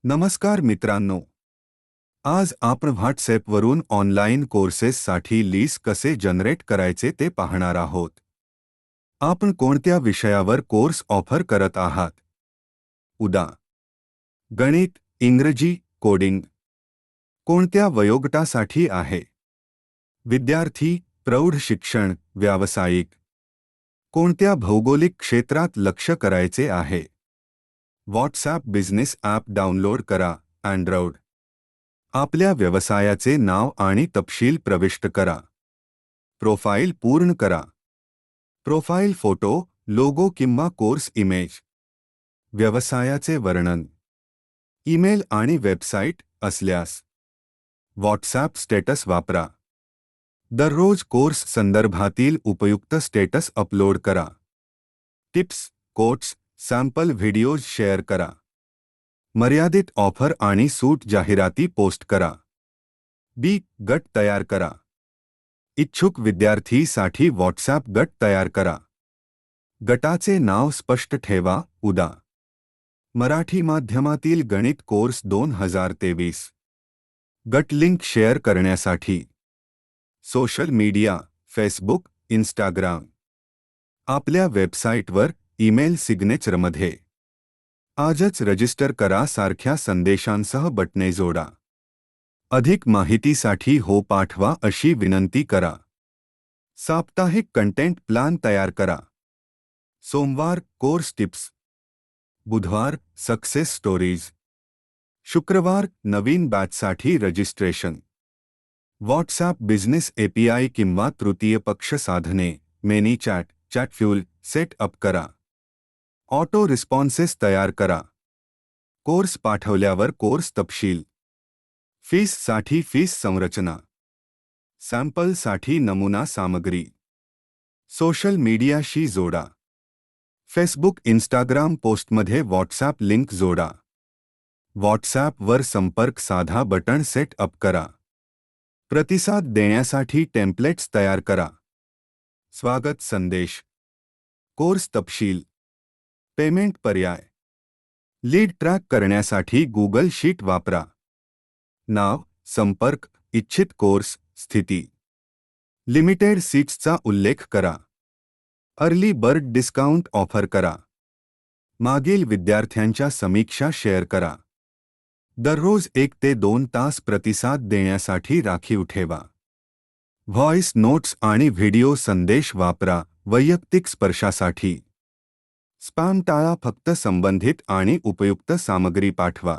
नमस्कार मित्रांनो, आज आपण व्हॉट्सॲपवरून ऑनलाईन कोर्सेससाठी लिस्ट कसे जनरेट करायचे ते पाहणार आहोत. आपण कोणत्या विषयावर कोर्स ऑफर करत आहात? उदा. गणित, इंग्रजी, कोडिंग. कोणत्या वयोगटासाठी आहे? विद्यार्थी, प्रौढ शिक्षण, व्यावसायिक. कोणत्या भौगोलिक क्षेत्रात लक्ष करायचे आहे? व्हॉट्सॲप बिझनेस ॲप डाउनलोड करा, अँड्रॉइड. आपल्या व्यवसायाचे नाव आणि तपशील प्रविष्ट करा. प्रोफाइल पूर्ण करा. प्रोफाइल फोटो, लोगो किंवा कोर्स इमेज. व्यवसायाचे वर्णन. ईमेल आणि वेबसाईट असल्यास व्हॉट्सॲप स्टेटस वापरा. दररोज कोर्स संदर्भातील उपयुक्त स्टेटस अपलोड करा. Tips, quotes, sample videos share करा. मर्यादित ऑफर आणि सूट जाहिराती पोस्ट करा. गट तयार करा. इच्छुक विद्यार्थीसाठी व्हॉट्सॲप गट तयार करा. गटाचे नाव स्पष्ट ठेवा, उदा. मराठी माध्यमातील गणित कोर्स 2023. गट लिंक शेअर करण्यासाठी सोशल मीडिया, फेसबुक, इंस्टाग्राम. आपल्या वेबसाईटवर ईमेल सिग्नेचरमध्ये आजच रजिस्टर करा सारख्या संदेशांसह बटणे जोडा. अधिक माहितीसाठी हो पाठवा अशी विनंती करा. साप्ताहिक कंटेंट प्लान तयार करा. सोमवार कोर्स टिप्स, बुधवार सक्सेस स्टोरीज, शुक्रवार नवीन बॅचसाठी रजिस्ट्रेशन. व्हॉट्सॲप बिझनेस एपीआय किंवा तृतीय पक्ष साधने, मेनीचॅट, चॅटफ्यूल सेट अप करा. ऑटो रिस्पॉन्सेस तयार करा. कोर्स पाठवल्यावर कोर्स तपशील. फीससाठी फीस संरचना. सॅम्पलसाठी नमुना सामग्री. सोशल मीडियाशी जोडा. फेसबुक, इंस्टाग्राम पोस्टमध्ये व्हॉट्सॲप लिंक जोडा. व्हॉट्सॲपवर संपर्क साधा बटण सेट अप करा. प्रतिसाद देण्यासाठी टेम्पलेट्स तयार करा. स्वागत संदेश. कोर्स तपशील. पेमेंट पर्याय. लीड ट्रॅक करण्यासाठी गूगल शीट वापरा. नाव, संपर्क, इच्छित कोर्स, स्थिती. लिमिटेड सीट्सचा उल्लेख करा. अर्ली बर्ड डिस्काउंट ऑफर करा. मागील विद्यार्थ्यांच्या समीक्षा शेअर करा. दररोज 1 ते 2 तास प्रतिसाद देण्यासाठी राखीव ठेवा. व्हॉइस नोट्स आणि व्हिडिओ संदेश वापरा, वैयक्तिक स्पर्शासाठी. स्पॅम टाळा, फक्त संबंधित आणि उपयुक्त सामग्री पाठवा.